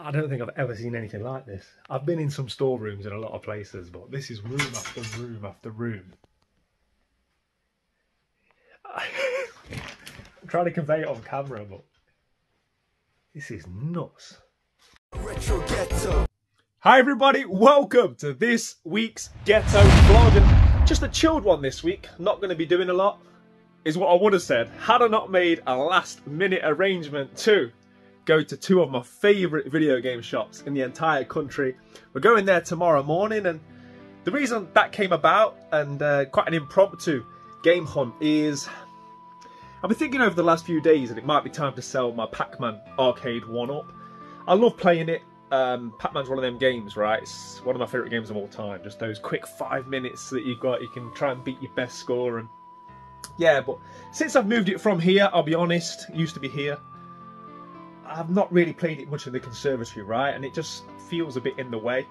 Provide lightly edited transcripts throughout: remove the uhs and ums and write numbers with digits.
I don't think I've ever seen anything like this. I've been in some storerooms in a lot of places, but this is room after room after room. I'm trying to convey it on camera, but this is nuts. Retro Ghetto. Hi everybody, welcome to this week's Ghetto vlog. And just a chilled one this week. Not going to be doing a lot, is what I would have said had I not made a last minute arrangement to go to two of my favourite video game shops in the entire country. We're going there tomorrow morning, and the reason that came about, and quite an impromptu game hunt, is I've been thinking over the last few days that it might be time to sell my Pac-Man arcade 1-up. I love playing it. Pac-Man's one of them games, right? It's one of my favourite games of all time. Just those quick 5 minutes that you've got, you can try and beat your best score. And yeah, but since I've moved it from here, I'll be honest, it used to be here, I've not really played it much in the conservatory, right? And it just feels a bit in the way.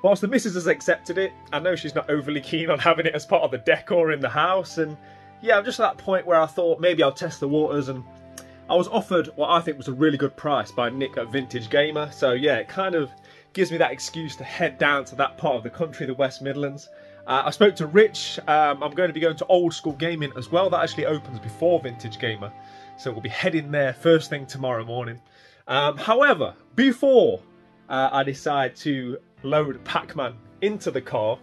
Whilst the missus has accepted it, I know she's not overly keen on having it as part of the decor in the house. And yeah, I'm just at that point where I thought maybe I'll test the waters, and I was offered what I think was a really good price by Nick at Vintage Gamer. So yeah, it kind of gives me that excuse to head down to that part of the country, the West Midlands. I spoke to Rich. I'm going to be going to Old School Gaming as well. That actually opens before Vintage Gamer. So we'll be heading there first thing tomorrow morning. However, before I decide to load Pac-Man into the car,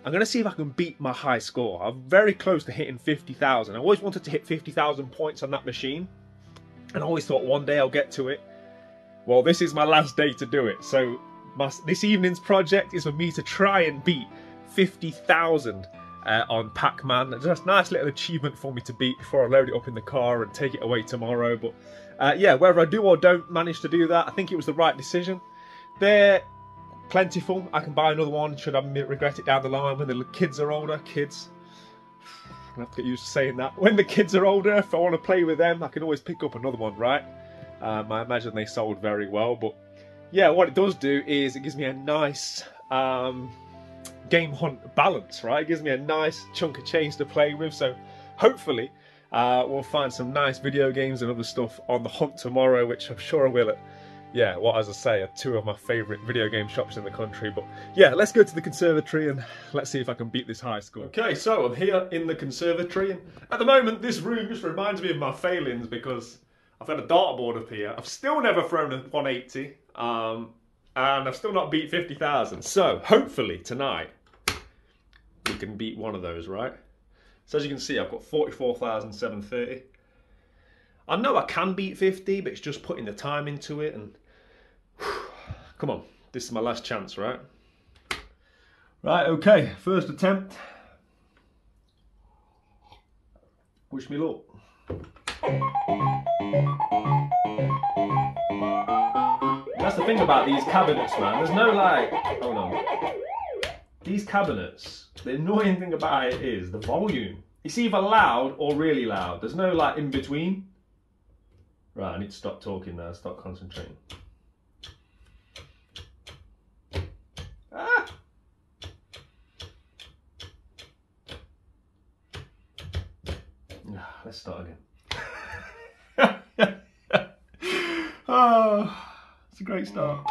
I'm going to see if I can beat my high score. I'm very close to hitting 50,000. I always wanted to hit 50,000 points on that machine, and I always thought one day I'll get to it. Well, this is my last day to do it. So this evening's project is for me to try and beat 50,000 on Pac-Man. Just a nice little achievement for me to beat before I load it up in the car and take it away tomorrow. But yeah, whether I do or don't manage to do that, I think it was the right decision. They're plentiful. I can buy another one should I regret it down the line when the kids are older. Kids, I'm gonna have to get used to saying that. When the kids are older, if I want to play with them, I can always pick up another one, right? I imagine they sold very well. But yeah, what it does do is it gives me a nice game hunt balance, right? It gives me a nice chunk of change to play with. So hopefully we'll find some nice video games and other stuff on the hunt tomorrow, which I'm sure I will at, yeah, what, as I say, are two of my favourite video game shops in the country. But yeah, let's go to the conservatory and let's see if I can beat this high score. Okay, so I'm here in the conservatory, and at the moment this room just reminds me of my failings because I've got a dartboard up here. I've still never thrown a 180, and I've still not beat 50,000. So hopefully tonight we can beat one of those, right? So as you can see, I've got 44,730. I know I can beat 50, but it's just putting the time into it. And come on, this is my last chance, right? Right, okay, first attempt. Wish me luck. That's the thing about these cabinets, man. There's no like, hold on. These cabinets, the annoying thing about it is the volume. It's either loud or really loud. There's no like in between. Right, I need to stop talking now, stop concentrating. Ah! Let's start again. Oh, it's a great start.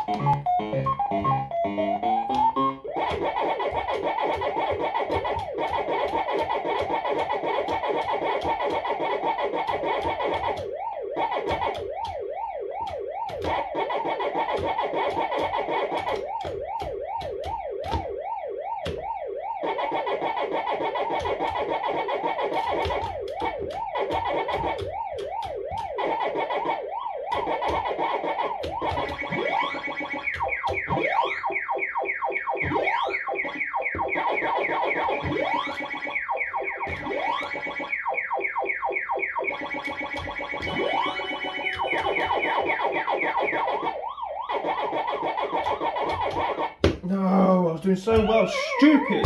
No, I was doing so well, stupid.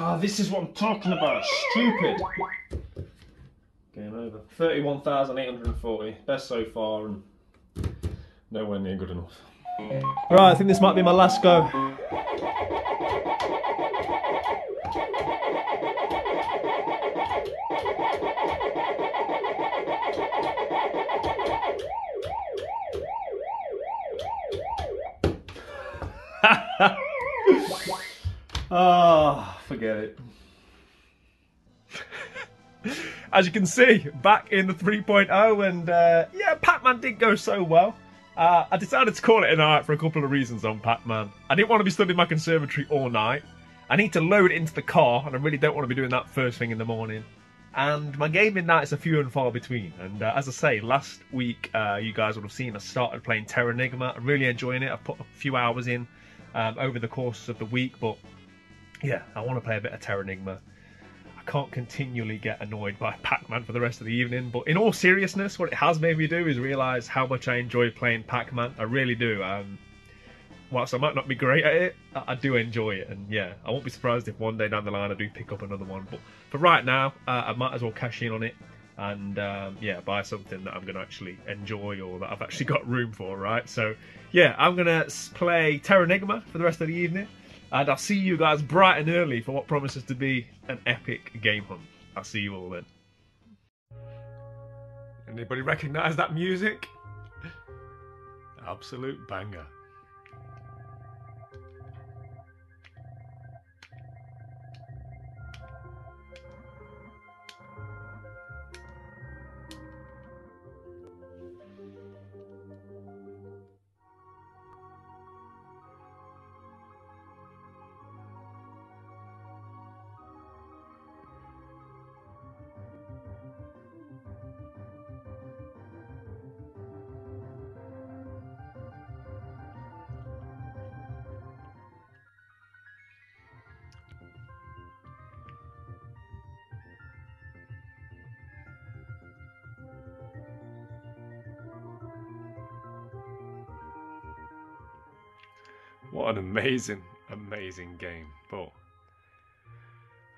Oh, this is what I'm talking about. Stupid. Game over. 31,840. Best so far and nowhere near good enough. Right, I think this might be my last go. Oh, forget it. As you can see, back in the 3.0 and yeah, Pac-Man did go so well. I decided to call it a night for a couple of reasons on Pac-Man. I didn't want to be stood in my conservatory all night. I need to load it into the car and I really don't want to be doing that first thing in the morning. And my gaming nights are few and far between. And as I say, last week you guys would have seen I started playing Terranigma. I'm really enjoying it. I've put a few hours in over the course of the week, but yeah, I want to play a bit of Terranigma. I can't continually get annoyed by Pac-Man for the rest of the evening, but in all seriousness, what it has made me do is realise how much I enjoy playing Pac-Man. I really do. Whilst I might not be great at it, I do enjoy it, and yeah, I won't be surprised if one day down the line I do pick up another one, but for right now, I might as well cash in on it and yeah, buy something that I'm going to actually enjoy or that I've actually got room for, right? So yeah, I'm going to play Terranigma for the rest of the evening. And I'll see you guys bright and early for what promises to be an epic game hunt. I'll see you all then. Anybody recognise that music? Absolute banger. What an amazing, amazing game, but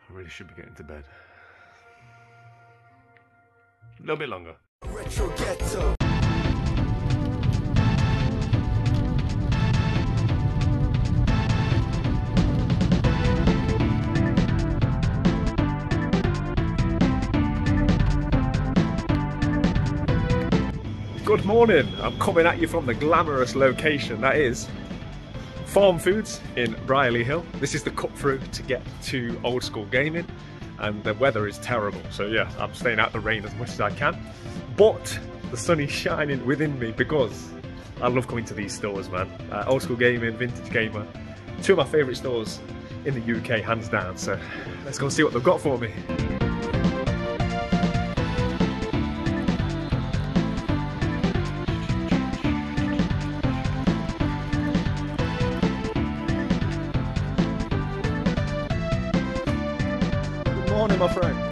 I really should be getting to bed. A little bit longer. Retro Ghetto. Good morning, I'm coming at you from the glamorous location that is Farm Foods in Brierley Hill. This is the cut through to get to Old School Gaming, and the weather is terrible, so yeah, I'm staying out the rain as much as I can, but the sun is shining within me because I love coming to these stores, man. Old School Gaming, Vintage Gamer, two of my favourite stores in the UK, hands down, so let's go and see what they've got for me. Morning, my friend.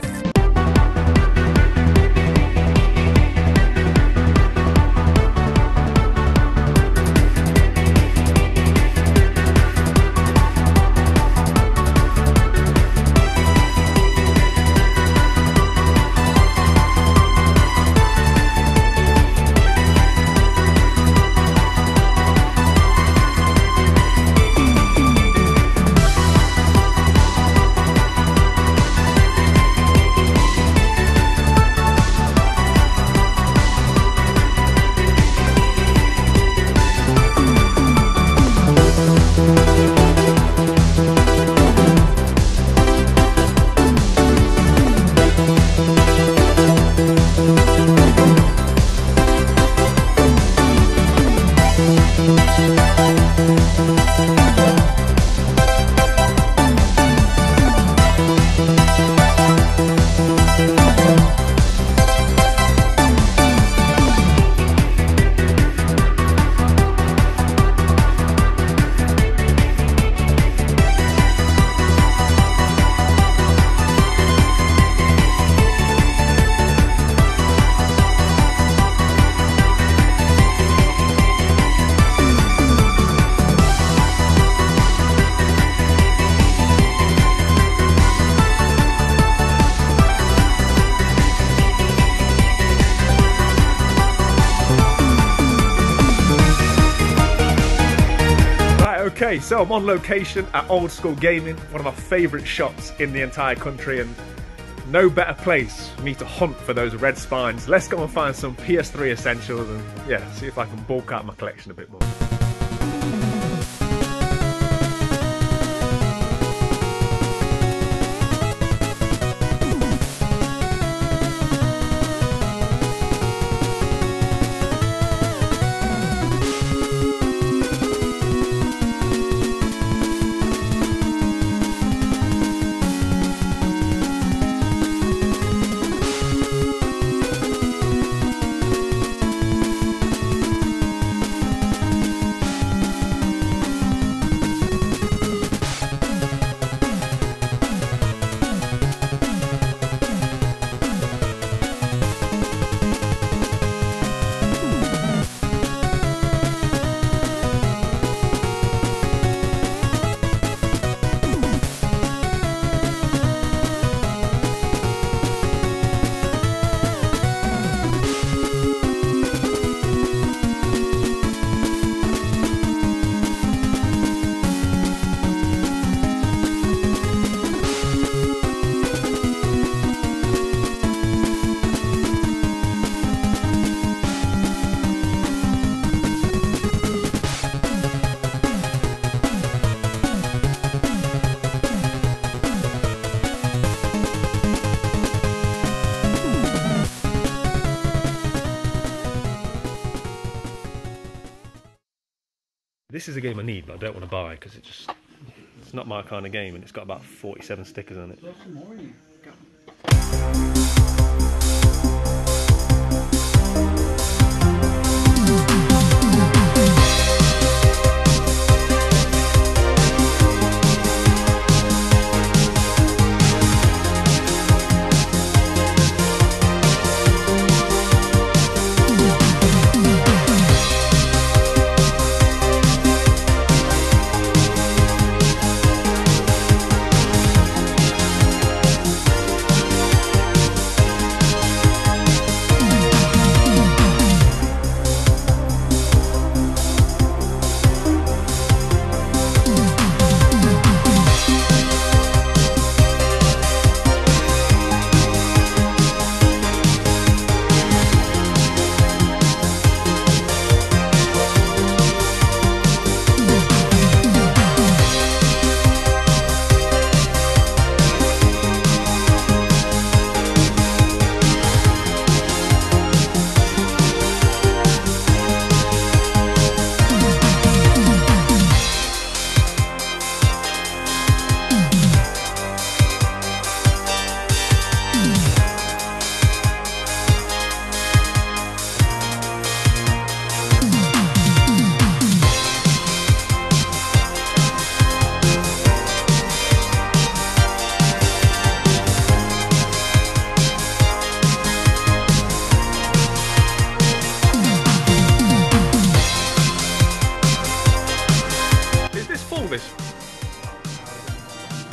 Okay, so I'm on location at Old School Gaming, one of my favourite shops in the entire country, and no better place for me to hunt for those red spines. Let's go and find some PS3 essentials and yeah, see if I can bulk out my collection a bit more. This is a game I need, but I don't want to buy because it's not my kind of game, and it's got about 47 stickers on it.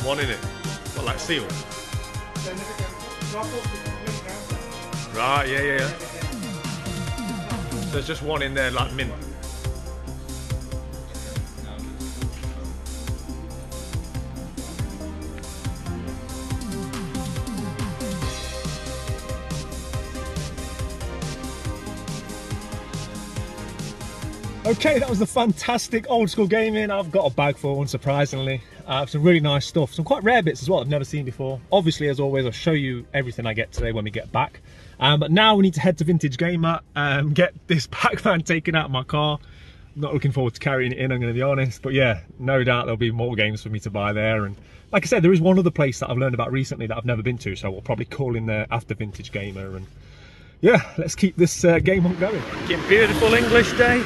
One in it. What, like seal? Right, yeah. There's just one in there, like mint. Okay, that was the fantastic Old School Gaming. I've got a bag full, unsurprisingly. Some really nice stuff, some quite rare bits as well I've never seen before. Obviously, as always, I'll show you everything I get today when we get back. But now we need to head to Vintage Gamer and get this Pac-Man taken out of my car. I'm not looking forward to carrying it in, I'm going to be honest. But yeah, no doubt there'll be more games for me to buy there. And like I said, there is one other place that I've learned about recently that I've never been to, so we'll probably call in there after Vintage Gamer. And yeah, let's keep this game hunt going. Beautiful English day.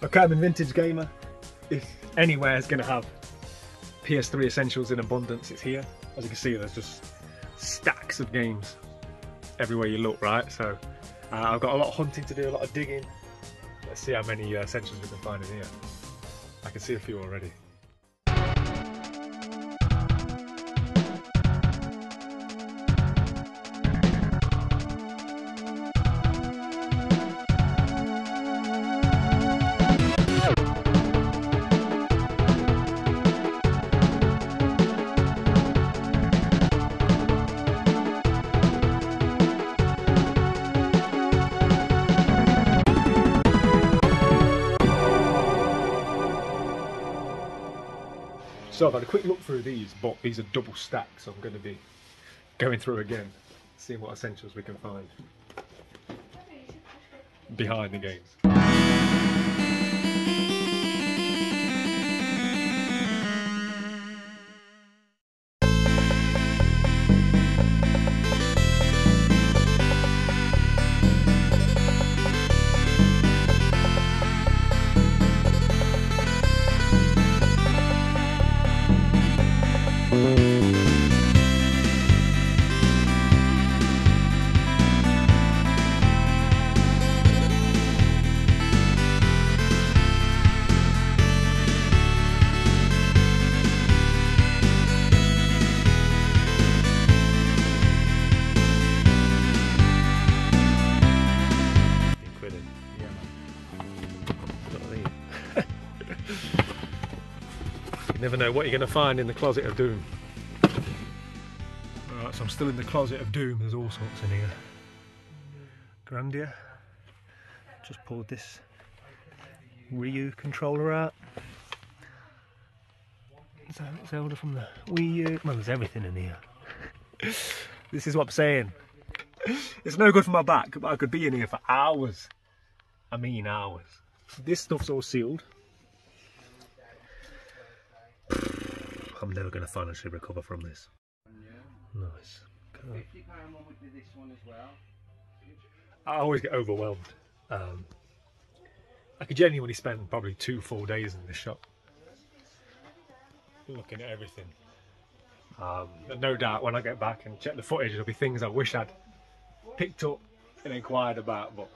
Okay, I'm a vintage gamer. If anywhere is going to have PS3 essentials in abundance, it's here. As you can see, there's just stacks of games everywhere you look, right? So I've got a lot of hunting to do, a lot of digging. Let's see how many essentials we can find in here. I can see a few already. So I've had a quick look through these, but these are double stacked, so I'm going to be going through again, seeing what essentials we can find behind the games. You never know what you're going to find in the closet of doom. Alright, so I'm still in the closet of doom. There's all sorts in here. Grandia. Just pulled this Ryu controller out. Zelda from the Wii U. Well, there's everything in here. This is what I'm saying. It's no good for my back, but I could be in here for hours. I mean hours. This stuff's all sealed. I'm never going to financially recover from this. Nice. Cool. I always get overwhelmed. I could genuinely spend probably 2 full days in this shop, looking at everything. And no doubt when I get back and check the footage, there'll be things I wish I'd picked up and inquired about, but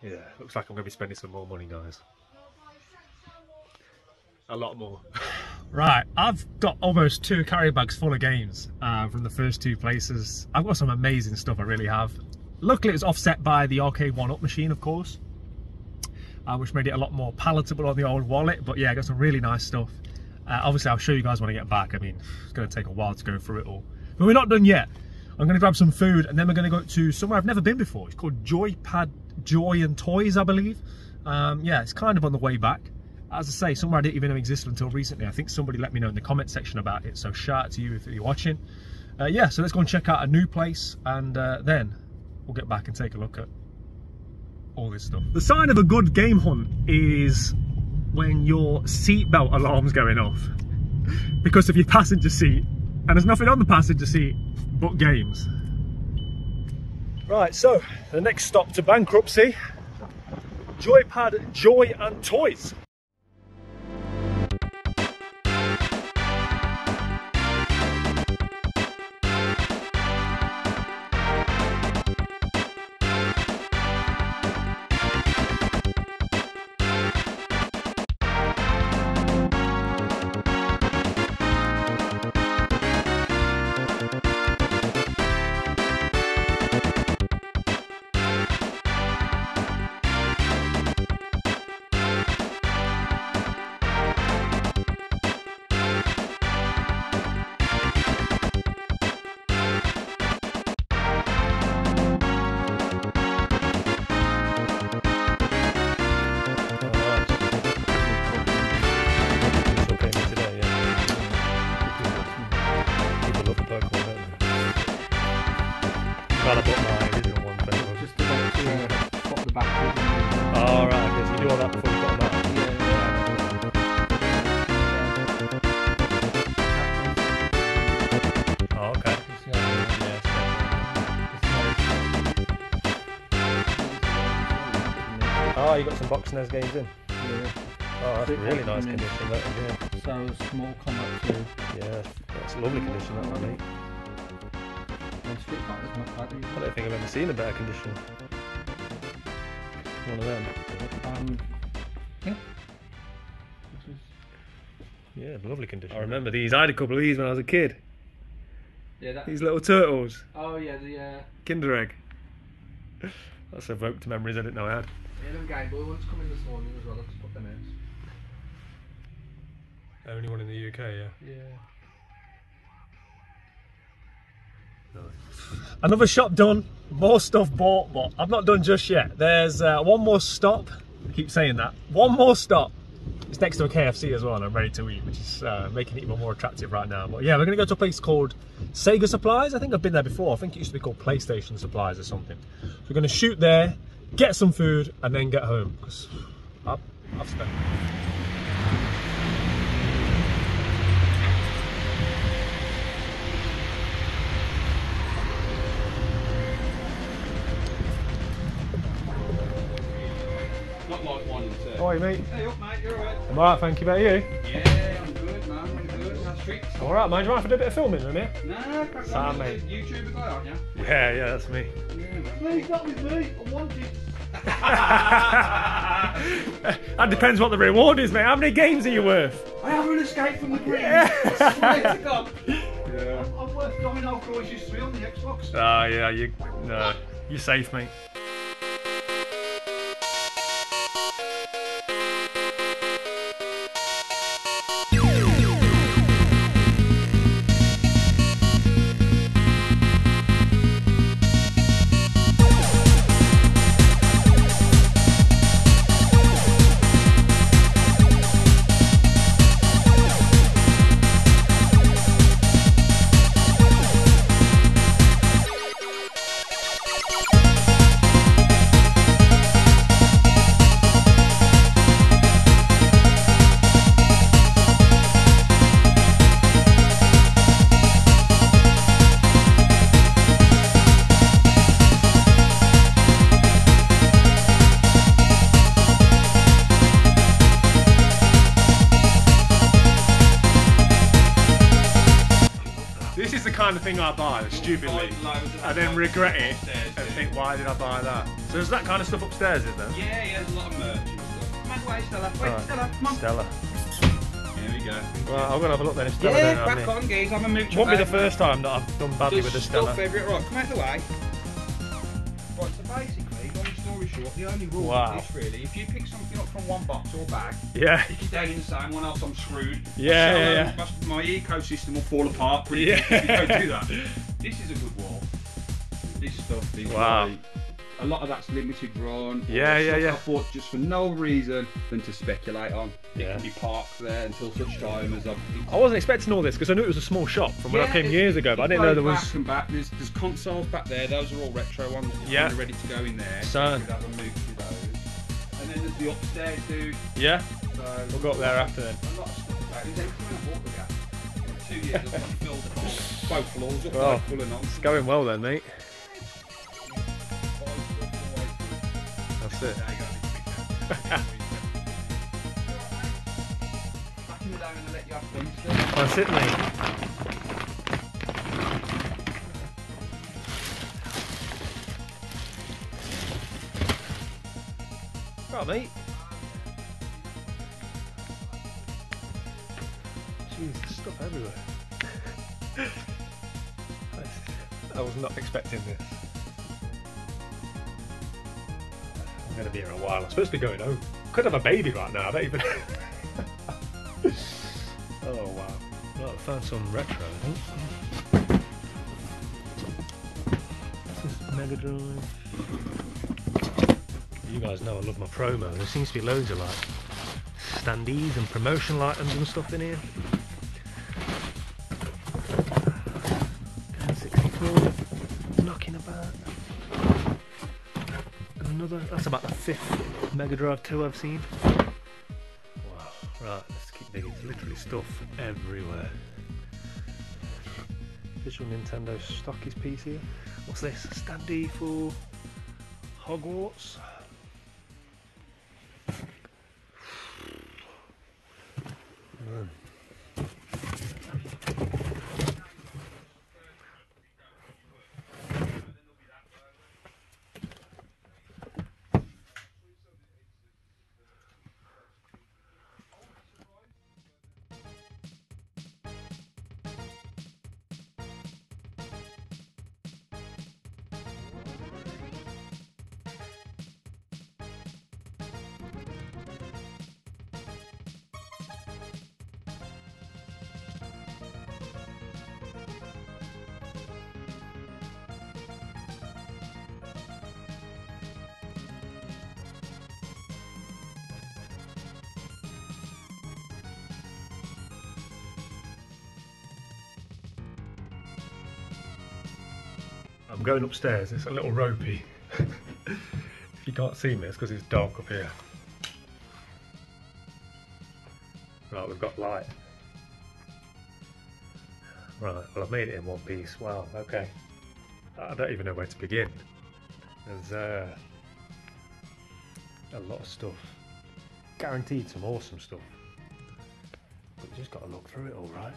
yeah, looks like I'm going to be spending some more money, guys. A lot more. Right, I've got almost 2 carry bags full of games from the first 2 places. I've got some amazing stuff, I really have. Luckily it was offset by the arcade 1-up machine, of course, which made it a lot more palatable on the old wallet. But yeah, I got some really nice stuff. Obviously I'll show you guys when I get back. I mean, it's going to take a while to go through it all. But we're not done yet. I'm going to grab some food and then we're going to go to somewhere I've never been before. It's called JOYPADJOY and Toys, I believe. Yeah, it's kind of on the way back. As I say, somewhere I didn't even know existed until recently. I think somebody let me know in the comment section about it, so shout out to you if you're watching. Yeah, so let's go and check out a new place, and then we'll get back and take a look at all this stuff. The sign of a good game hunt is when your seatbelt alarm's going off because of your passenger seat, and there's nothing on the passenger seat but games. Right, so the next stop to bankruptcy, JOYPADJOY and Toys. Glad I bought my original one, but just about to swap the batteries. Oh, right, okay, so you do all that before you put them out? Yeah. Oh, okay. Oh, you got some box NES games in. Yeah. Oh, that's really nice condition. That, yeah. So small Combat 2. Yeah, that's lovely condition. That one, mate. And Street Fighter's not bad either. I don't think I've ever seen a better condition. One of them. Yeah. Yeah, lovely condition. I remember these. I had a couple of these when I was a kid. Yeah, that. These little turtles. Oh yeah, the Kinder Egg. That's evoked memories I didn't know I had. yeah, them Game Boy ones coming this morning as well. I just put them out. Only one in the UK, yeah. Yeah. Another shop done, more stuff bought, but I'm not done just yet. There's one more stop. I keep saying that. One more stop. It's next to a KFC as well, and I'm ready to eat, which is making it even more attractive right now. But yeah, we're going to go to a place called SEGA Supplies. I think I've been there before. I think it used to be called PlayStation Supplies or something. So we're going to shoot there, get some food, and then get home, because I've spent. Not like one to... How are you, mate? Hey up mate, you're alright? I'm alright, thank you. About you? Yeah, I'm good man, I'm good. How's streets? Alright, man. Do you want to do a bit of filming with me? Nah, crack Sam, on, mate. YouTuber guy, aren't you? Yeah, that's me. Yeah, man. Please, not with me. I want it. That depends what the reward is, mate. How many games are you worth? I haven't escaped from the green. I swear to God. Yeah. I'm worth Domino Crisis 3 on the Xbox. Ah, yeah, you're safe, mate. This is the kind of thing I buy, stupidly, and then regret it and think, why did I buy that? So there's that kind of stuff upstairs, is there? Yeah, there's a lot of merch and stuff. Come on, wait, Stella. Wait, Alright. Stella, come on. Stella. Here we go. Well, I'm going to have a look then if Stella Yeah, don't have crack me. on, guys. I'm a mooch. Won't be the first time that I've done badly with the Stella. Favourite, right, come out the way. Right, so basically, long story short, the only rule Wow. of this really, if you pick something up from one box or bag, Yeah. if you stay in the same one else, I'm screwed. Yeah, So, my ecosystem will fall apart pretty Yeah. quick if you don't do that. This is a good wall. This stuff is Wow. like, a lot of that's limited run. Yeah, yeah, Stuff yeah. I bought just for no reason than to speculate on. Yeah. It can be parked there until such time as I've... I wasn't expecting all this because I knew it was a small shop from when I came it's- years ago, but I it's didn't know there going was. back and back. There's consoles back there. Those are all retro ones. Yeah. Kind of ready to go in there. So- We'd have a move to those. And then there's the upstairs, dude. Yeah, So we'll go up there after then. a lot of stuff about it. There's everything when I bought the gap. 2 years I've got filled both floors up Well, like full of nonsense. It's going well then, mate. That's it. Back in the day when I let you have fun still. That's it, mate. Right, mate. Jeez, there's stuff everywhere. I was not expecting this. I'm going to be here a while. I'm supposed to be going home. Could have a baby right now. I don't even. Oh wow. Well, I found some retro, I think. This is Mega Drive. You guys know I love my promo. There seems to be loads of like standees and promotional items and stuff in here. 64 knocking about. Another, that's about the 5th Mega Drive 2 I've seen. Wow, right, let's keep digging. There's literally stuff everywhere. Official Nintendo stockies piece here. What's this? Standee for Hogwarts. man. I'm going upstairs, it's a little ropey. If you can't see me, it's because it's dark up here. Right, we've got light. Right, well I've made it in one piece. Wow, okay. I don't even know where to begin. There's a lot of stuff. Guaranteed some awesome stuff. But you just got to look through it all, right?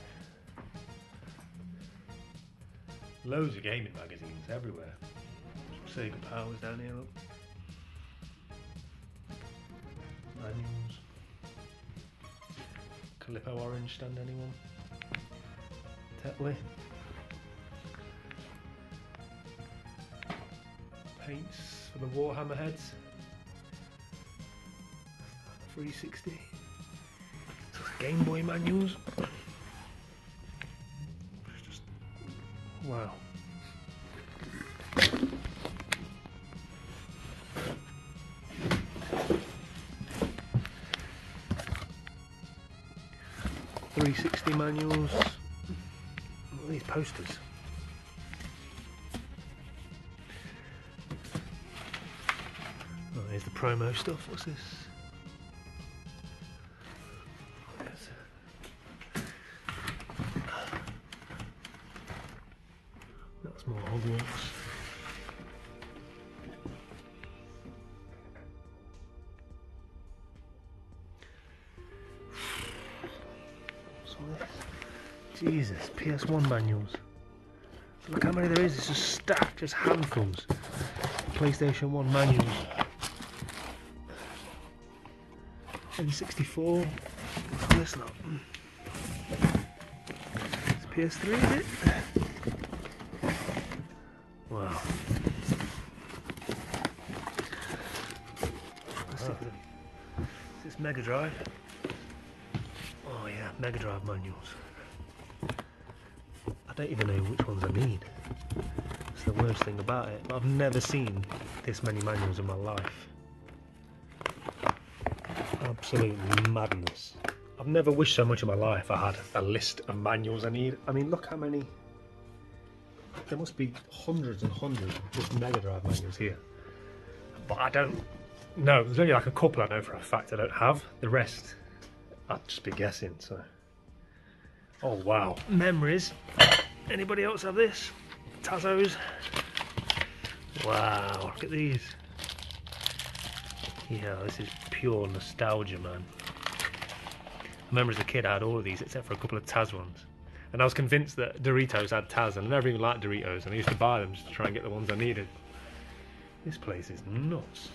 Loads of gaming magazines everywhere. SEGA powers down here, look. Manuals. Calippo orange stand, anyone? Tetley. Paints for the Warhammer heads. 360. Game Boy manuals. Just, wow. .360 manuals. Look at these posters. Oh, here's the promo stuff. What's this? That's more Hogwarts. Jesus, PS1 manuals. Look how many there is, it's just stacked, just handfuls. PlayStation 1 manuals. N64. Look at this lot. It's PS3, is it? Wow. Is this Mega Drive? Oh yeah, Mega Drive manuals. I don't even know which ones I need. That's the worst thing about it. I've never seen this many manuals in my life. Absolute madness. I've never wished so much in my life I had a list of manuals I need. I mean, look how many. There must be hundreds and hundreds of just Mega Drive manuals here. But I don't know. There's only like a couple I know for a fact I don't have. The rest, I'd just be guessing, so. Oh wow. Memories. Anybody else have this? Tazos. Wow, look at these. Yeah, this is pure nostalgia, man. I remember as a kid I had all of these except for a couple of Taz ones. And I was convinced that Doritos had Taz, and I never even liked Doritos, and I used to buy them just to try and get the ones I needed. This place is nuts.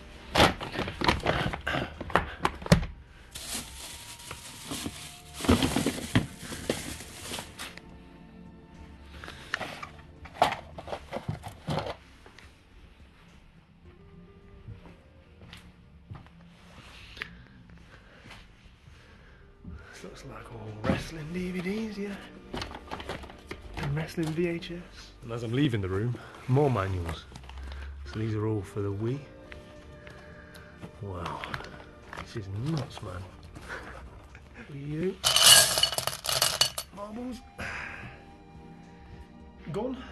Looks like all wrestling DVDs, yeah. And wrestling VHS. And as I'm leaving the room, more manuals. So these are all for the Wii. Wow. This is nuts, man. Wii U. Marbles. Gone.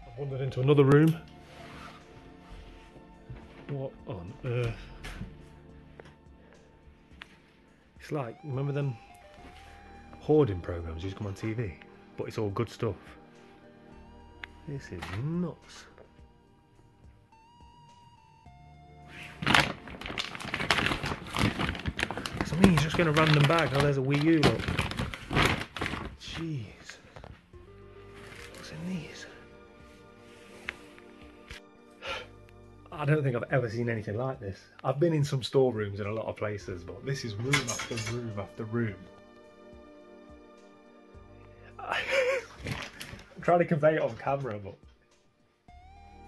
I've wandered into another room. What on earth? It's like, remember them hoarding programs used to come on TV? But it's all good stuff. This is nuts. me, he's just getting a random bag. Oh, there's a Wii U, look. Jeez. What's in these? I don't think I've ever seen anything like this. I've been in some storerooms in a lot of places, but this is room after room after room. I'm trying to convey it on camera, but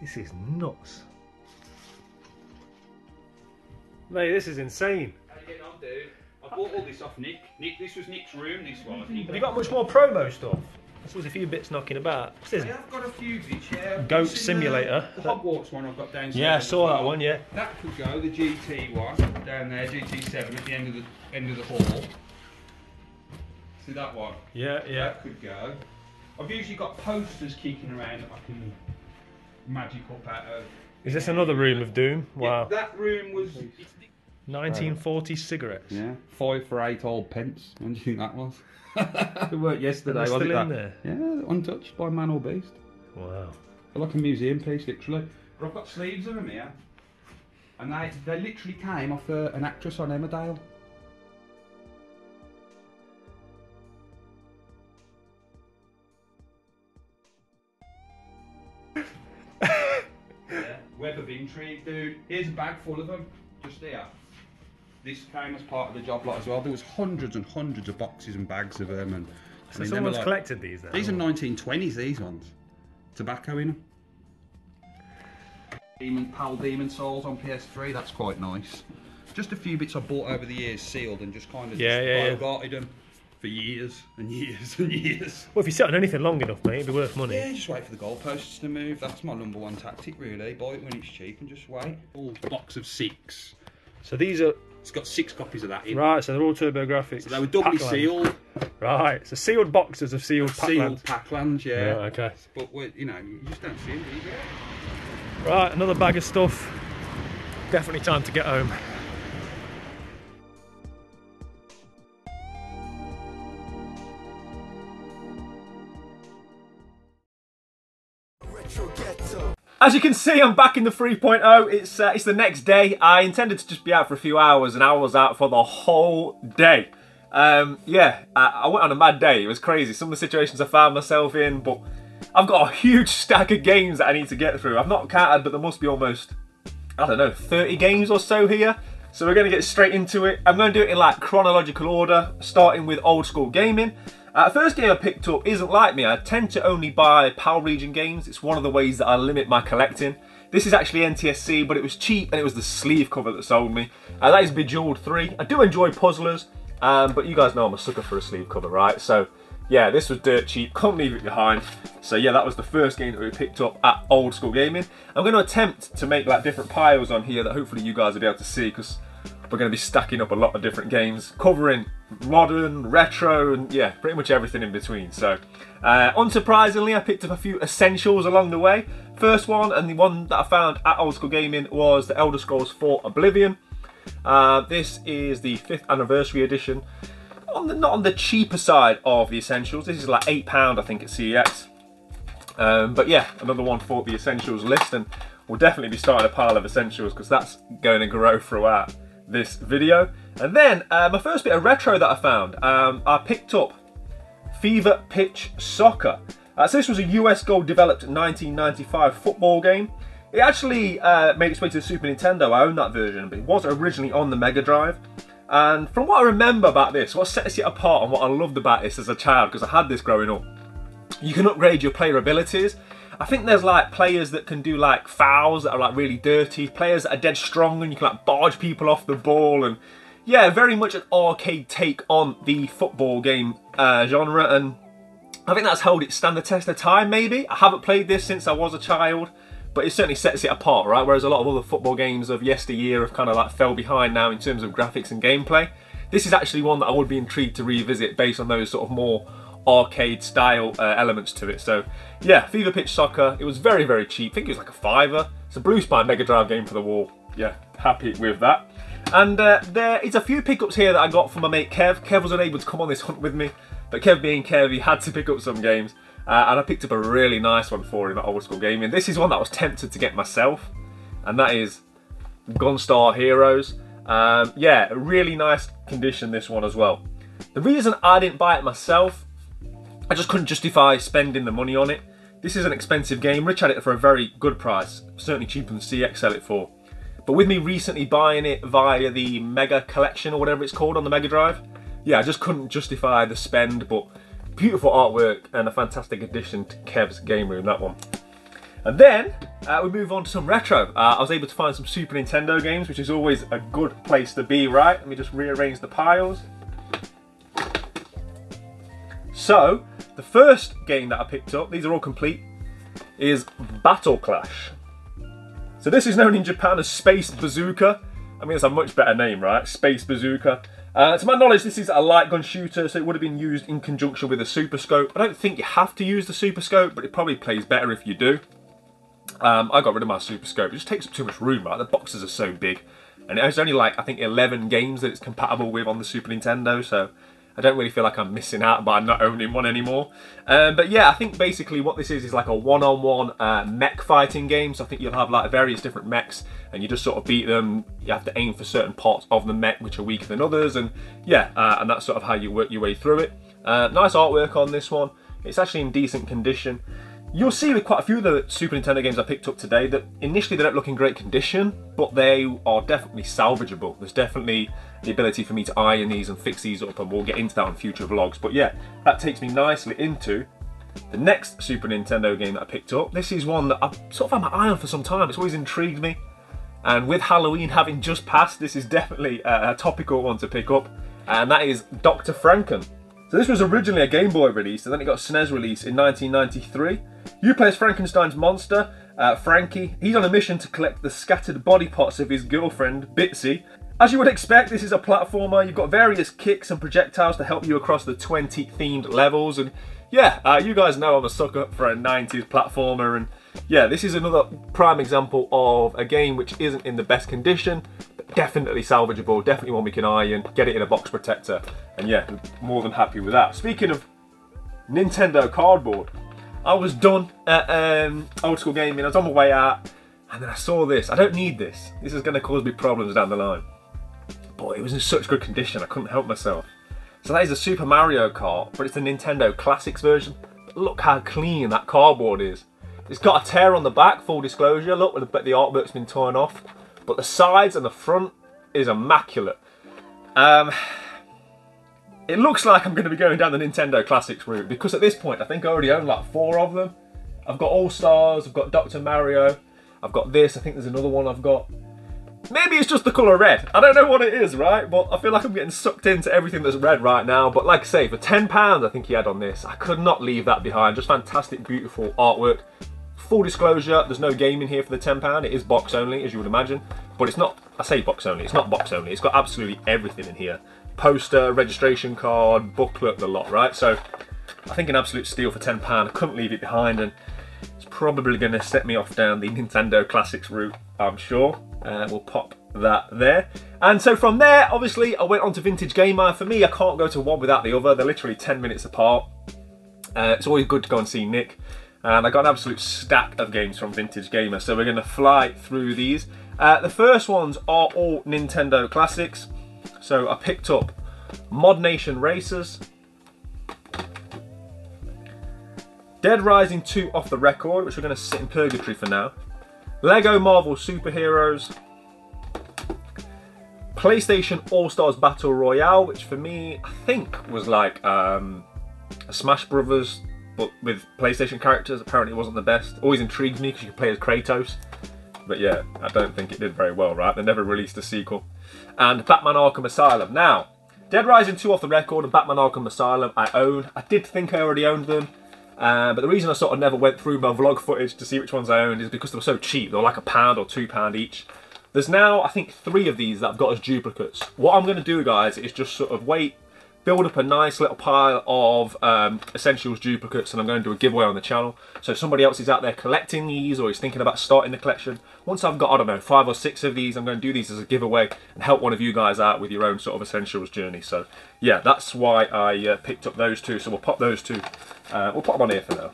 this is nuts. Mate, this is insane. How you getting on, dude? I bought all this off Nick. This was Nick's room, this was. Have you got much more promo stuff? There's a few bits knocking about. What's this? Yeah, I've got a few bits, yeah. Goat Simulator. The Hogwarts one I've got downstairs. Yeah, I saw that one, yeah. That could go, the GT one, down there, GT7 at the end of the hall. See that one? Yeah, yeah. That could go. I've usually got posters kicking around that I can magic up out of. Is this another room of doom? Wow. Yeah, that room was... 1940 cigarettes. Yeah, 5 for 8 old pence. When do you think that was? It worked yesterday, They're wasn't still it? in there? Yeah, untouched by man or beast. Wow. They're like a museum piece, literally. But I've got sleeves of them here. And they literally came off an actress on Emmerdale. Yeah, web of intrigue, dude. Here's a bag full of them, just here. This came as part of the job lot as well. There was hundreds and hundreds of boxes and bags of them. And So someone's collected these then? These are 1920s, these ones. Tobacco in them. PAL Demon Souls on PS3, that's quite nice. Just a few bits I bought over the years, sealed, and just kind of bogarted them for years and years and years. Well, if you sit on anything long enough, mate, it'd be worth money. Yeah, just wait for the goalposts to move. That's my #1 tactic, really. Buy it when it's cheap and just wait. All box of 6. So these are... It's got 6 copies of that in. Right, so they're all TurboGrafx. So they were doubly sealed. Right, so sealed boxes of sealed Pac-Land. Sealed Pac-Land, yeah. Yeah, okay. But, you know, you just don't see them, do you? Right, another bag of stuff. Definitely time to get home. Retro Ghetto. As you can see, I'm back in the 3.0. It's the next day. I intended to just be out for a few hours, and I was out for the whole day. Yeah, I went on a mad day. It was crazy. Some of the situations I found myself in, but I've got a huge stack of games that I need to get through. I've not counted, but there must be almost, I don't know, 30 games or so here. So we're going to get straight into it. I'm going to do it in like chronological order, starting with old school gaming. First game I picked up isn't like me. I tend to only buy PAL region games. It's one of the ways that I limit my collecting. This is actually NTSC, but it was cheap and it was the sleeve cover that sold me. That is Bejeweled 3. I do enjoy puzzlers, but you guys know I'm a sucker for a sleeve cover, right? So yeah, this was dirt cheap, couldn't leave it behind. So yeah, that was the first game that we picked up at Old School Gaming. I'm going to attempt to make like different piles on here that hopefully you guys will be able to see, because we're going to be stacking up a lot of different games, covering modern, retro, and yeah, pretty much everything in between. So, unsurprisingly, I picked up a few essentials along the way. First one, and the one that I found at Old School Gaming, was the Elder Scrolls 4 Oblivion. This is the 5th anniversary edition. Not on the cheaper side of the essentials. This is like £8, I think, at CEX. But yeah, another one for the essentials list, and we'll definitely be starting a pile of essentials because that's going to grow throughout this video. And then my first bit of retro that I found, I picked up Fever Pitch Soccer. So this was a US Gold developed 1995 football game. It actually made its way to the Super Nintendo. I own that version, but it was originally on the Mega Drive. And from what I remember about this, what sets it apart and what I loved about this as a child, because I had this growing up, you can upgrade your player abilities. I think there's like players that can do like fouls that are like really dirty, players that are dead strong and you can like barge people off the ball, and yeah, very much an arcade take on the football game genre, and I think that's held its stand the test of time maybe. I haven't played this since I was a child, but it certainly sets it apart, right? Whereas a lot of other football games of yesteryear have kind of like fell behind now in terms of graphics and gameplay. This is actually one that I would be intrigued to revisit based on those sort of more arcade style elements to it. So yeah, Fever Pitch Soccer, it was very, very cheap. I think it was like a £5. It's a Blue Spine Mega Drive game for the wall. Yeah, happy with that. And there is a few pickups here that I got from my mate Kev. Kev was unable to come on this hunt with me, but Kev being Kev, he had to pick up some games. And I picked up a really nice one for him at Old School Gaming. This is one that I was tempted to get myself, and that is Gunstar Heroes. Yeah, really nice condition, this one as well. The reason I didn't buy it myself, I just couldn't justify spending the money on it. This is an expensive game. Rich had it for a very good price, certainly cheaper than CX sell it for. But with me recently buying it via the Mega Collection or whatever it's called on the Mega Drive, yeah, I just couldn't justify the spend, but beautiful artwork and a fantastic addition to Kev's game room, that one. And then we move on to some retro. I was able to find some Super Nintendo games, which is always a good place to be, right? Let me just rearrange the piles. So, the first game that I picked up, these are all complete, is Battle Clash. So this is known in Japan as Space Bazooka. I mean, it's a much better name, right? Space Bazooka. To my knowledge, this is a light gun shooter, so it would have been used in conjunction with a Super Scope. I don't think you have to use the Super Scope, but it probably plays better if you do. I got rid of my Super Scope. It just takes up too much room, right? The boxes are so big. And it's only like, I think, 11 games that it's compatible with on the Super Nintendo, so I don't really feel like I'm missing out by not owning one anymore. But yeah, I think basically what this is like a one-on-one mech fighting game. So I think you'll have like various different mechs and you just sort of beat them. You have to aim for certain parts of the mech which are weaker than others. And yeah, and that's sort of how you work your way through it. Nice artwork on this one. It's actually in decent condition. You'll see with quite a few of the Super Nintendo games I picked up today that initially they don't look in great condition, but they are definitely salvageable. There's definitely the ability for me to iron these and fix these up, and we'll get into that on future vlogs. But yeah, that takes me nicely into the next Super Nintendo game that I picked up. This is one that I've sort of had my eye on for some time. It's always intrigued me. And with Halloween having just passed, this is definitely a topical one to pick up. And that is Dr. Franken. So this was originally a Game Boy release, and then it got a SNES release in 1993. You play as Frankenstein's monster, Frankie. He's on a mission to collect the scattered body parts of his girlfriend, Bitsy. As you would expect, this is a platformer. You've got various kicks and projectiles to help you across the 20 themed levels. And yeah, you guys know I'm a sucker for a 90s platformer. And yeah, this is another prime example of a game which isn't in the best condition, but definitely salvageable, definitely one we can iron, get it in a box protector. And yeah, more than happy with that. Speaking of Nintendo cardboard, I was done at Old School Gaming. I was on my way out, and then I saw this. I don't need this. This is going to cause me problems down the line. But it was in such good condition, I couldn't help myself. So that is a Super Mario Kart, but it's the Nintendo Classics version. But look how clean that cardboard is. It's got a tear on the back, full disclosure. Look, the artwork's been torn off. But the sides and the front is immaculate. It looks like I'm going to be going down the Nintendo Classics route, because at this point I think I already own like 4 of them. I've got All Stars, I've got Dr. Mario, I've got this, I think there's another one I've got. Maybe it's just the colour red. I don't know what it is, right? But I feel like I'm getting sucked into everything that's red right now. But like I say, for £10 I think he had on this, I could not leave that behind. Just fantastic, beautiful artwork. Full disclosure, there's no game in here for the £10. It is box only, as you would imagine. But it's not, I say box only, it's not box only. It's got absolutely everything in here. Poster, registration card, booklet, the lot, right? So I think an absolute steal for £10. I couldn't leave it behind, and it's probably going to set me off down the Nintendo Classics route, I'm sure. We'll pop that there. And so from there, obviously, I went on to Vintage Gamer. For me, I can't go to one without the other. They're literally 10 minutes apart. It's always good to go and see Nick. And I got an absolute stack of games from Vintage Gamer, so we're going to fly through these. The first ones are all Nintendo Classics. So I picked up Mod Nation Racers, Dead Rising 2 Off the Record, which we're going to sit in purgatory for now, Lego Marvel Superheroes, PlayStation All-Stars Battle Royale, which for me, I think was like a Smash Brothers, but with PlayStation characters. Apparently it wasn't the best. Always intrigued me because you could play as Kratos. But yeah, I don't think it did very well, right? They never released a sequel. And Batman Arkham Asylum. Now, Dead Rising 2 Off the Record and Batman Arkham Asylum I own. I did think I already owned them. But the reason I sort of never went through my vlog footage to see which ones I owned is because they were so cheap. They were like £1 or £2 each. There's now, I think, 3 of these that I've got as duplicates. What I'm going to do, guys, is just sort of wait, build up a nice little pile of Essentials duplicates, and I'm going to do a giveaway on the channel. So if somebody else is out there collecting these, or is thinking about starting the collection, once I've got, I don't know, 5 or 6 of these, I'm going to do these as a giveaway and help one of you guys out with your own sort of Essentials journey. So yeah, that's why I picked up those 2. So we'll pop those 2. We'll pop them on here for now.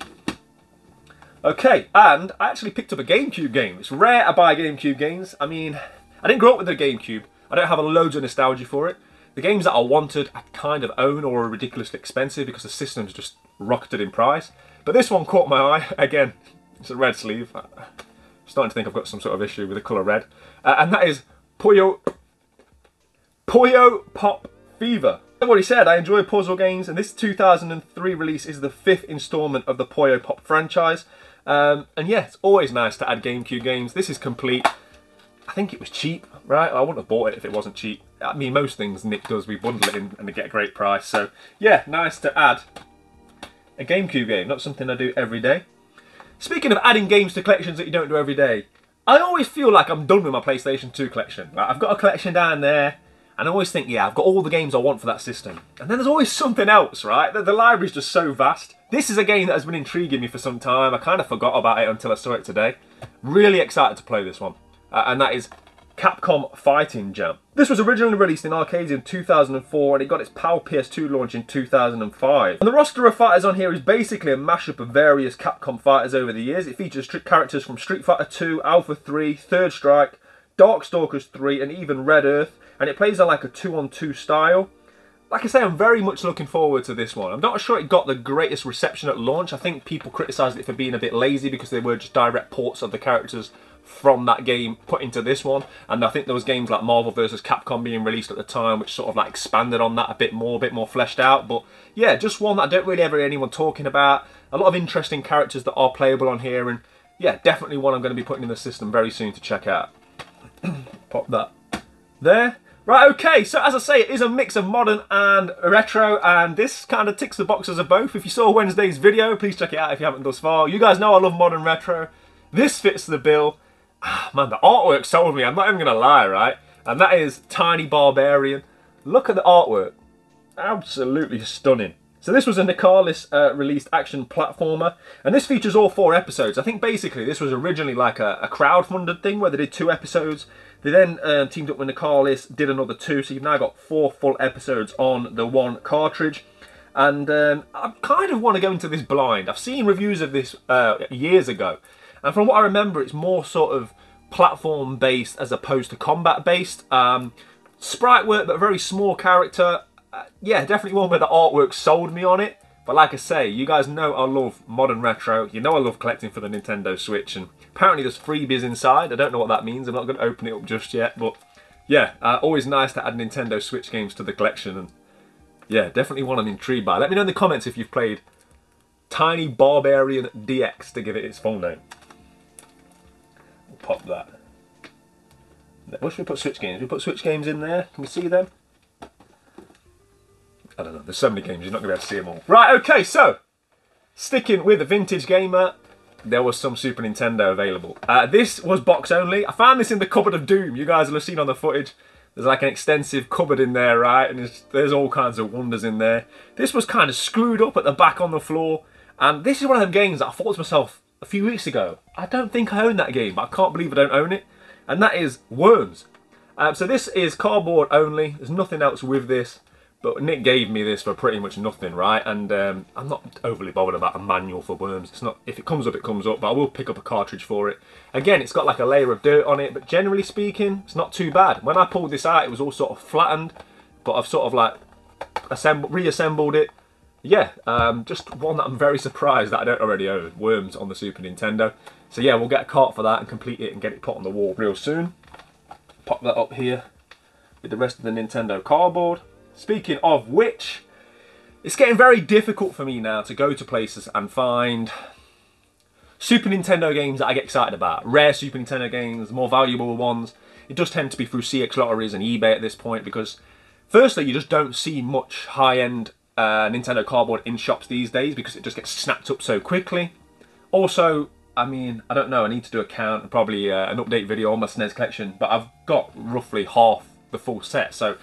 Okay, and I actually picked up a GameCube game. It's rare I buy GameCube games. I mean, I didn't grow up with the GameCube. I don't have loads of nostalgia for it. The games that I wanted, I kind of own or are ridiculously expensive because the system's just rocketed in price. But this one caught my eye. Again, it's a red sleeve. I'm starting to think I've got some sort of issue with the colour red. And that is Puyo Pop Fever. I've already said I enjoy puzzle games, and this 2003 release is the 5th instalment of the Puyo Pop franchise. And yeah, it's always nice to add GameCube games. This is complete. I think it was cheap, right? I wouldn't have bought it if it wasn't cheap. I mean, most things Nick does, we bundle it in and they get a great price. So yeah, nice to add a GameCube game. Not something I do every day. Speaking of adding games to collections that you don't do every day, I always feel like I'm done with my PlayStation 2 collection. Right? I've got a collection down there, and I always think, yeah, I've got all the games I want for that system. And then there's always something else, right? The library's just so vast. This is a game that has been intriguing me for some time. I kind of forgot about it until I saw it today. Really excited to play this one. And that is Capcom Fighting Jam. This was originally released in arcades in 2004, and it got its PAL PS2 launch in 2005. And the roster of fighters on here is basically a mashup of various Capcom fighters over the years. It features characters from Street Fighter 2, Alpha 3, Third Strike, Darkstalkers 3, and even Red Earth. And it plays on like a 2-on-2 style. Like I say, I'm very much looking forward to this one. I'm not sure it got the greatest reception at launch. I think people criticised it for being a bit lazy because they were just direct ports of the characters from that game put into this one. And I think there was games like Marvel vs. Capcom being released at the time, which sort of like expanded on that a bit more fleshed out. But yeah, just one that I don't really ever hear anyone talking about. A lot of interesting characters that are playable on here, and yeah, definitely one I'm going to be putting in the system very soon to check out. Pop that there. Right, okay, so as I say, it is a mix of modern and retro, and this kind of ticks the boxes of both. If you saw Wednesday's video, please check it out if you haven't thus far. You guys know I love modern retro. This fits the bill. Man, the artwork sold me, I'm not even going to lie, right? And that is Tiny Barbarian. Look at the artwork. Absolutely stunning. So this was a Nicalis released action platformer, and this features all 4 episodes. I think basically this was originally like a crowd-funded thing where they did 2 episodes. They then teamed up with Nicalis, did another 2, so you've now got 4 full episodes on the 1 cartridge. And I kind of want to go into this blind. I've seen reviews of this years ago, and from what I remember, it's more sort of platform-based as opposed to combat-based. Sprite work, but a very small character. Yeah, definitely one where the artwork sold me on it. But like I say, you guys know I love modern retro. You know I love collecting for the Nintendo Switch, and apparently there's freebies inside. I don't know what that means. I'm not going to open it up just yet. But yeah, always nice to add Nintendo Switch games to the collection. And yeah, definitely one I'm intrigued by. Let me know in the comments if you've played Tiny Barbarian DX to give it its full name. We'll pop that. What should we put Switch games? We put Switch games in there. Can we see them? I don't know, there's so many games, you're not going to be able to see them all. Right, okay, so, sticking with the vintage gamer, there was some Super Nintendo available. This was box only. I found this in the Cupboard of Doom. You guys will have seen on the footage. There's like an extensive cupboard in there, right? And there's all kinds of wonders in there. This was kind of screwed up at the back on the floor. And this is one of them games that I thought to myself a few weeks ago, I don't think I own that game, but I can't believe I don't own it. And that is Worms. So this is cardboard only. There's nothing else with this. But Nick gave me this for pretty much nothing, right? And I'm not overly bothered about a manual for Worms. It's not, if it comes up, it comes up, but I will pick up a cartridge for it. Again, it's got like a layer of dirt on it, but generally speaking, it's not too bad. When I pulled this out, it was all sort of flattened, but I've sort of like reassembled it. Yeah, just one that I'm very surprised that I don't already own, Worms on the Super Nintendo. So yeah, we'll get a cart for that and complete it and get it put on the wall real soon. Pop that up here with the rest of the Nintendo cardboard. Speaking of which, it's getting very difficult for me now to go to places and find Super Nintendo games that I get excited about. Rare Super Nintendo games, more valuable ones. It does tend to be through CX Lotteries and eBay at this point because, firstly, you just don't see much high-end Nintendo cardboard in shops these days because it just gets snapped up so quickly. Also, I mean, I don't know, I need to do a count and probably an update video on my SNES collection, but I've got roughly half the full set, so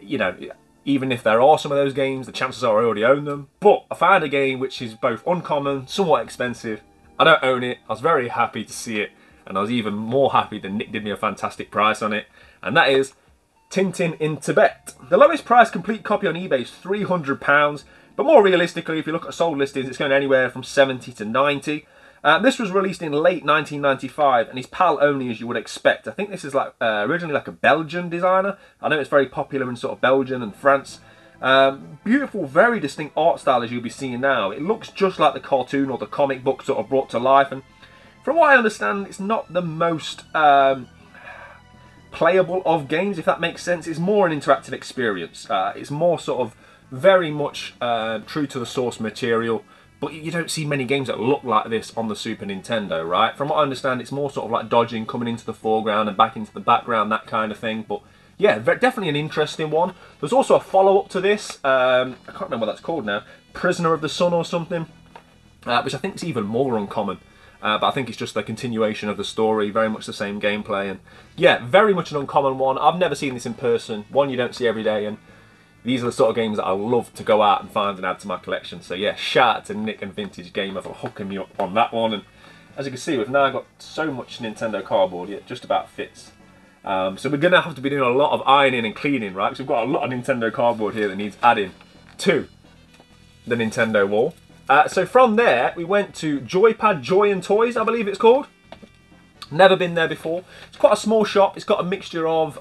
you know, even if there are some of those games, the chances are I already own them. But I found a game which is both uncommon, somewhat expensive. I don't own it. I was very happy to see it. And I was even more happy that Nick did me a fantastic price on it. And that is Tintin in Tibet. The lowest price complete copy on eBay is £300. But more realistically, if you look at sold listings, it's going anywhere from 70 to 90. This was released in late 1995 and is PAL only, as you would expect. I think this is like originally like a Belgian designer. I know it's very popular in sort of Belgium and France. Beautiful, very distinct art style as you'll be seeing now. It looks just like the cartoon or the comic book sort of brought to life, and from what I understand, it's not the most playable of games, if that makes sense. It's more an interactive experience. It's more sort of very much true to the source material, but you don't see many games that look like this on the Super Nintendo, right? From what I understand, it's more sort of like dodging, coming into the foreground and back into the background, that kind of thing. But yeah, definitely an interesting one. There's also a follow-up to this. I can't remember what that's called now. Prisoner of the Sun or something, which I think is even more uncommon. But I think it's just the continuation of the story, very much the same gameplay. And yeah, very much an uncommon one. I've never seen this in person. One you don't see every day. And these are the sort of games that I love to go out and find and add to my collection. So yeah, shout out to Nick and Vintage Gamer for hooking me up on that one. And as you can see, we've now got so much Nintendo cardboard, it just about fits. So we're going to have to be doing a lot of ironing and cleaning, right? Because we've got a lot of Nintendo cardboard here that needs adding to the Nintendo wall. So from there, we went to JOYPADJOY and Toys, I believe it's called. Never been there before. It's quite a small shop. It's got a mixture of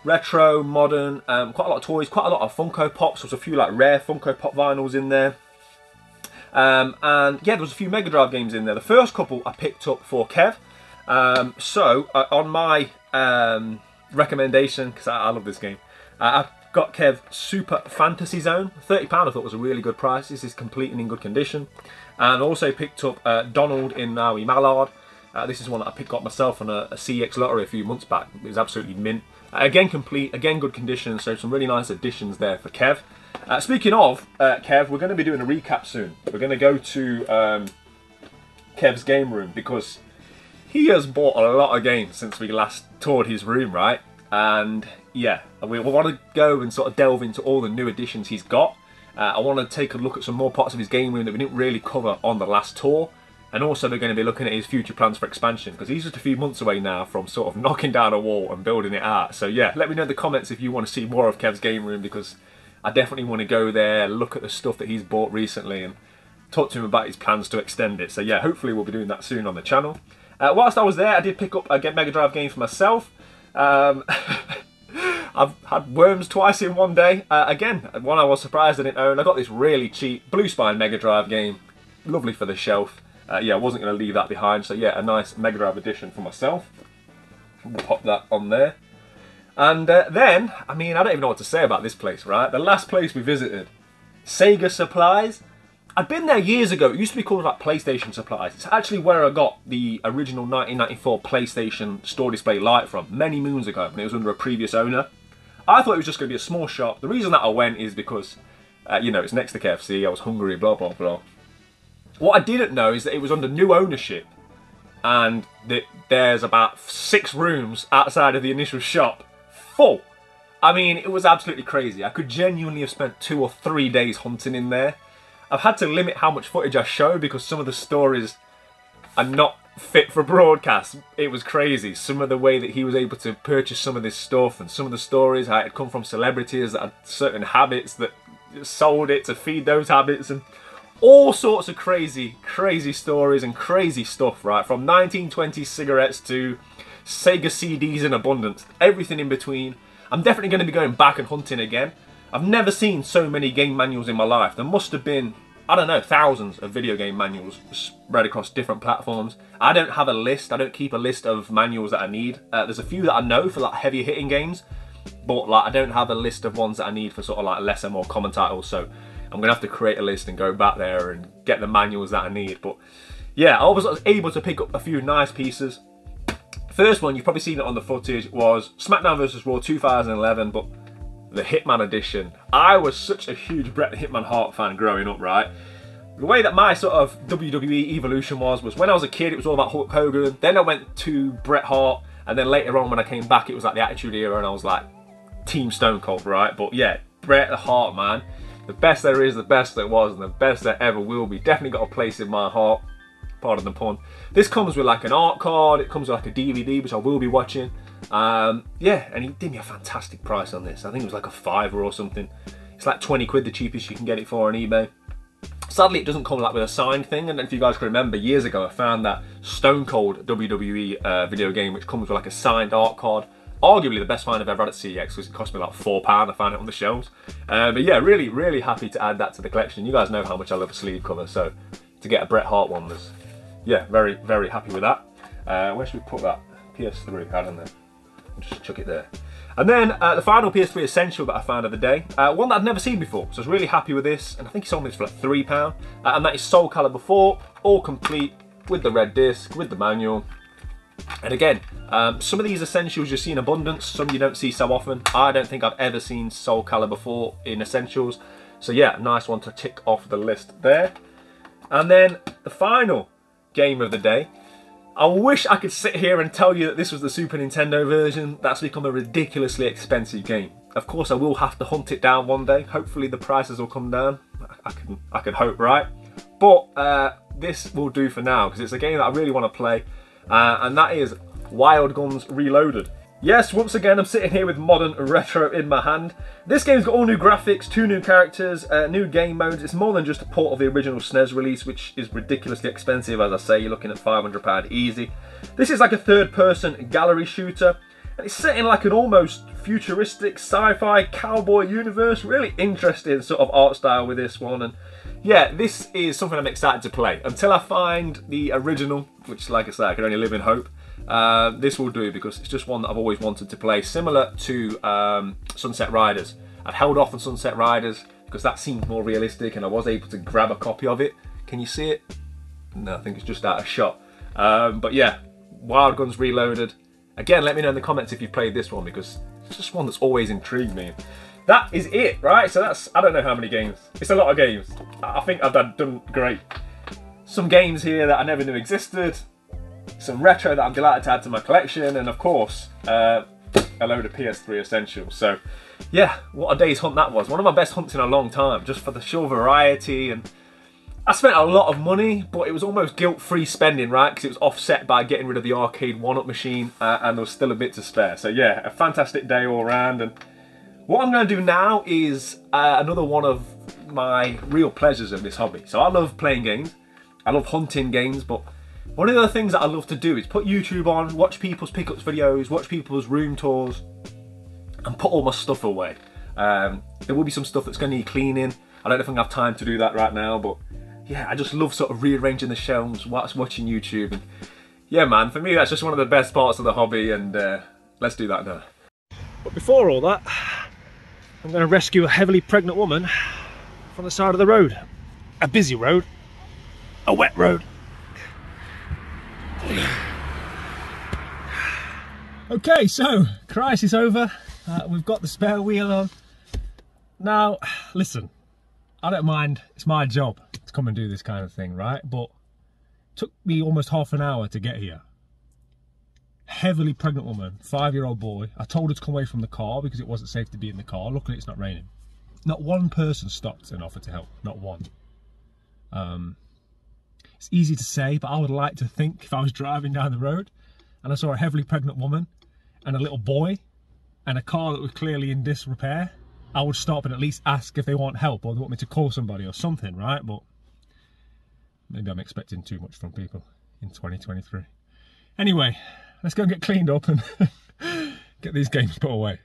retro, modern, quite a lot of toys, quite a lot of Funko Pops. There's a few like rare Funko Pop vinyls in there. And yeah, there was a few Mega Drive games in there. The first couple I picked up for Kev. On my recommendation, because I love this game, I've got Kev Super Fantasy Zone. £30 I thought was a really good price. This is complete and in good condition. And also picked up Donald in Maui Mallard. This is one that I picked up myself on a CX lottery a few months back. It was absolutely mint. Again complete, again good condition, so some really nice additions there for Kev. Speaking of Kev, we're going to be doing a recap soon. We're going to go to Kev's game room because he has bought a lot of games since we last toured his room, right? And yeah, we want to go and sort of delve into all the new additions he's got. I want to take a look at some more parts of his game room that we didn't really cover on the last tour. And also we're going to be looking at his future plans for expansion, because he's just a few months away now from sort of knocking down a wall and building it out. So yeah, let me know in the comments if you want to see more of Kev's game room, because I definitely want to go there, look at the stuff that he's bought recently and talk to him about his plans to extend it. So yeah, hopefully we'll be doing that soon on the channel. Whilst I was there, I did pick up a Mega Drive game for myself. I've had Worms twice in one day. Again, one I was surprised I didn't own. I got this really cheap Blue Spine Mega Drive game. Lovely for the shelf. Yeah, I wasn't going to leave that behind. So yeah, a nice Mega Drive edition for myself. We'll pop that on there. And then, I mean, I don't even know what to say about this place, right? The last place we visited, SEGA Supplies. I'd been there years ago. It used to be called like PlayStation Supplies. It's actually where I got the original 1994 PlayStation store display light from many moons ago, and it was under a previous owner. I thought it was just going to be a small shop. The reason that I went is because, you know, it's next to KFC. I was hungry, blah, blah, blah. What I didn't know is that it was under new ownership, and that there's about 6 rooms outside of the initial shop full. I mean, it was absolutely crazy. I could genuinely have spent 2 or 3 days hunting in there. I've had to limit how much footage I show because some of the stories are not fit for broadcast. It was crazy. Some of the way that he was able to purchase some of this stuff, and some of the stories, how it had come from celebrities that had certain habits that sold it to feed those habits, and all sorts of crazy, crazy stories and crazy stuff, right? From 1920s cigarettes to Sega CDs in abundance, everything in between. I'm definitely going to be going back and hunting again. I've never seen so many game manuals in my life. There must have been, I don't know, thousands of video game manuals spread across different platforms. I don't have a list. I don't keep a list of manuals that I need. There's a few that I know for like heavier hitting games, but like I don't have a list of ones that I need for sort of like lesser, more common titles. So I'm gonna have to create a list and go back there and get the manuals that I need. But yeah, I was able to pick up a few nice pieces. First one, you've probably seen it on the footage, was SmackDown vs. Raw 2011, but the Hitman edition. I was such a huge Bret the Hitman Hart fan growing up, right? The way that my sort of WWE evolution was when I was a kid, it was all about Hulk Hogan. Then I went to Bret Hart, and then later on when I came back, it was like the Attitude Era, and I was like Team Stone Cold, right? But yeah, Bret the Hart, man. The best there is, the best there was, and the best there ever will be. Definitely got a place in my heart. Pardon the pun. This comes with like an art card. It comes with like a DVD, which I will be watching. Yeah, and he did me a fantastic price on this. I think it was like a £5 or something. It's like 20 quid, the cheapest you can get it for on eBay. Sadly, it doesn't come like with a signed thing, and if you guys can remember, years ago I found that Stone Cold WWE video game which comes with like a signed art card. Arguably the best find I've ever had at CEX because it cost me like £4. I found it on the shelves. But yeah, really happy to add that to the collection. You guys know how much I love a sleeve cover, so to get a Bret Hart one was, yeah, very happy with that. Where should we put that? PS3, I don't know. Just chuck it there. And then the final PS3 Essential that I found of the day, one that I'd never seen before, so I was really happy with this, and I think he sold me this for like £3, and that is Soul Calibur 4, all complete, with the red disc, with the manual. And again, some of these Essentials you see in abundance, some you don't see so often. I don't think I've ever seen Soul Calibur 4 in Essentials, so yeah, nice one to tick off the list there. And then the final game of the day, I wish I could sit here and tell you that this was the Super Nintendo version. That's become a ridiculously expensive game. Of course, I will have to hunt it down one day. Hopefully the prices will come down. I can hope, right? But this will do for now, because it's a game that I really want to play. And that is Wild Guns Reloaded. Yes, once again, I'm sitting here with modern retro in my hand. This game's got all new graphics, 2 new characters, new game modes. It's more than just a port of the original SNES release, which is ridiculously expensive. As I say, you're looking at £500 easy. This is like a third-person gallery shooter, and it's set in like an almost futuristic sci-fi cowboy universe. Really interesting sort of art style with this one, and yeah, this is something I'm excited to play. Until I find the original, which like I say, I can only live in hope. This will do because it's just one that I've always wanted to play, similar to Sunset Riders. I've held off on Sunset Riders because that seemed more realistic and I was able to grab a copy of it. Can you see it? No, I think it's just out of shot. But yeah, Wild Guns Reloaded. Again, let me know in the comments if you've played this one because it's just one that's always intrigued me. That is it, right? So that's, I don't know how many games. It's a lot of games. I think I've done great. Some games here that I never knew existed. Some retro that I'm delighted to add to my collection, and of course, a load of PS3 Essentials. So yeah, what a day's hunt that was. One of my best hunts in a long time, just for the sheer variety. And I spent a lot of money, but it was almost guilt-free spending, right? Because it was offset by getting rid of the arcade one-up machine, and there was still a bit to spare. So yeah, a fantastic day all around. And what I'm going to do now is another one of my real pleasures of this hobby. So I love playing games, I love hunting games, but one of the things that I love to do is put YouTube on, watch people's pickups videos, watch people's room tours, and put all my stuff away. There will be some stuff that's going to need cleaning. I don't know if I'm going to have time to do that right now, but yeah, I just love sort of rearranging the shelves whilst watching YouTube. And yeah, man, for me that's just one of the best parts of the hobby, and let's do that now. But before all that, I'm going to rescue a heavily pregnant woman from the side of the road. A busy road, a wet road. Okay, so crisis over. We've got the spare wheel on. Now, listen, I don't mind. It's my job to come and do this kind of thing, right? But it took me almost half an hour to get here. Heavily pregnant woman, 5-year-old boy. I told her to come away from the car because it wasn't safe to be in the car. Luckily, it's not raining. Not one person stopped and offered to help. Not one. It's easy to say, but I would like to think if I was driving down the road and I saw a heavily pregnant woman and a little boy and a car that was clearly in disrepair, I would stop and at least ask if they want help or they want me to call somebody or something, right? But maybe I'm expecting too much from people in 2023. Anyway, let's go and get cleaned up and get these games put away.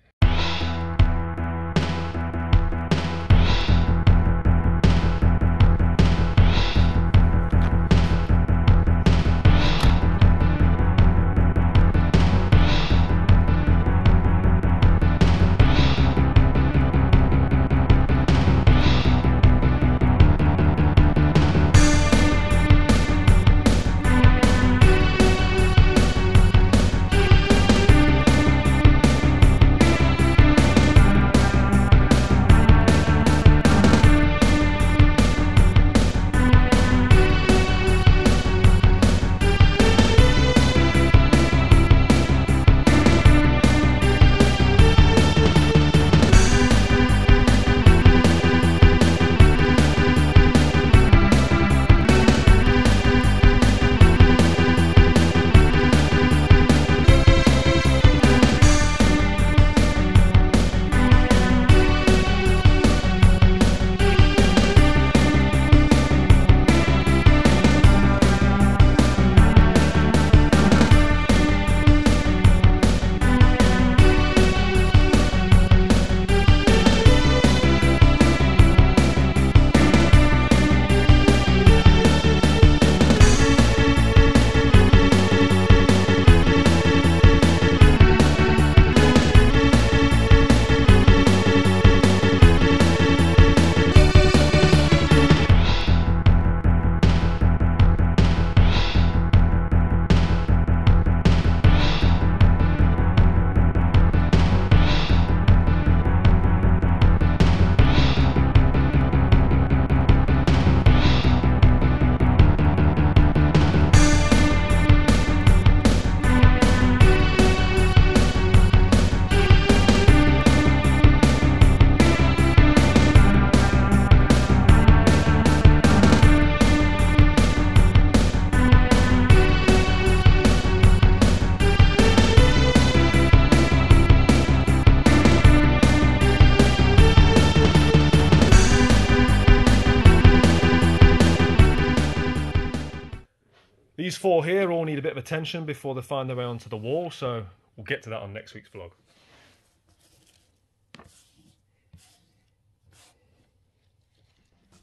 These 4 here all need a bit of attention before they find their way onto the wall, so we'll get to that on next week's vlog.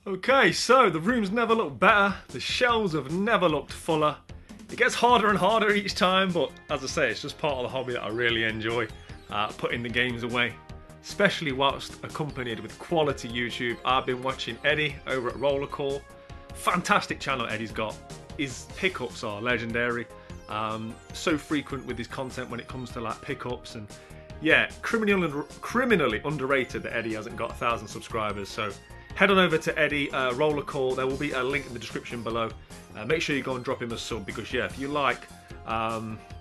Okay, so the room's never looked better, the shelves have never looked fuller. It gets harder and harder each time, but as I say, it's just part of the hobby that I really enjoy, putting the games away. Especially whilst accompanied with quality YouTube. I've been watching Eddie over at Rollercall. Fantastic channel Eddie's got. His pickups are legendary. So frequent with his content when it comes to like pickups, and yeah, criminally underrated that Eddie hasn't got 1,000 subscribers. So head on over to Eddie Rollercall. There will be a link in the description below. Make sure you go and drop him a sub, because yeah, if you like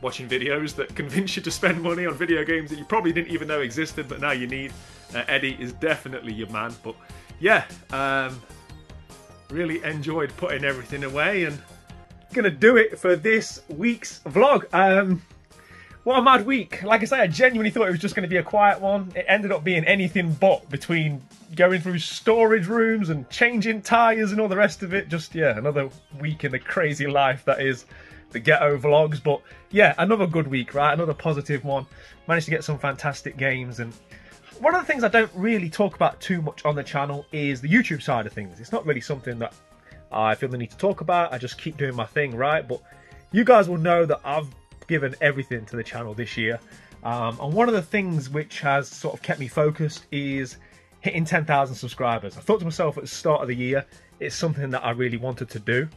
watching videos that convince you to spend money on video games that you probably didn't even know existed but now you need, Eddie is definitely your man. But yeah, really enjoyed putting everything away, and gonna do it for this week's vlog. What a mad week. Like I say, I genuinely thought it was just going to be a quiet one. It ended up being anything but, between going through storage rooms and changing tyres and all the rest of it. Just, yeah, another week in the crazy life that is the Ghetto vlogs. But yeah, another good week, right? Another positive one. Managed to get some fantastic games. And one of the things I don't really talk about too much on the channel is the YouTube side of things. It's not really something that I feel the need to talk about. I just keep doing my thing, right? But you guys will know that I've given everything to the channel this year, and one of the things which has sort of kept me focused is hitting 10,000 subscribers. I thought to myself at the start of the year, it's something that I really wanted to do,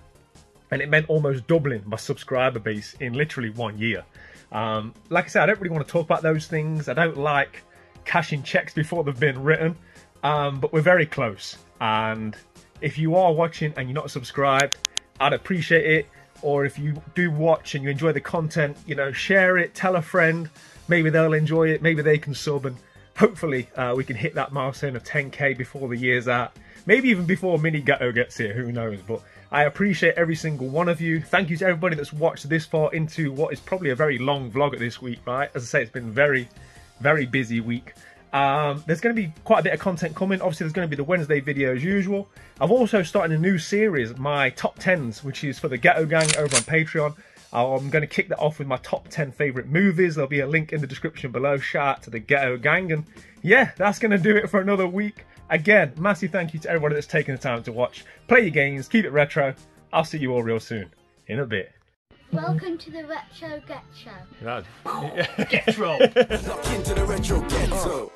and it meant almost doubling my subscriber base in literally 1 year. Like I said, I don't really want to talk about those things. I don't like cashing checks before they've been written, but we're very close. And if you are watching and you're not subscribed, I'd appreciate it. Or if you do watch and you enjoy the content, you know, share it, tell a friend, maybe they'll enjoy it, maybe they can sub, and hopefully we can hit that milestone of 10k before the year's out, maybe even before Mini Ghetto gets here, who knows. But I appreciate every single one of you. Thank you to everybody that's watched this far into what is probably a very long vlog this week, right? As I say, it's been a very, very busy week. There's going to be quite a bit of content coming. Obviously, there's going to be the Wednesday video as usual. I've also started a new series, my top 10s, which is for the Ghetto Gang over on Patreon. I'm going to kick that off with my top 10 favourite movies. There'll be a link in the description below. Shout out to the Ghetto Gang. And yeah, that's going to do it for another week. Again, massive thank you to everybody that's taken the time to watch. Play your games, keep it retro. I'll see you all real soon. In a bit. Welcome to the Retro Get Show. Ghetto. Lock into the retro ghetto.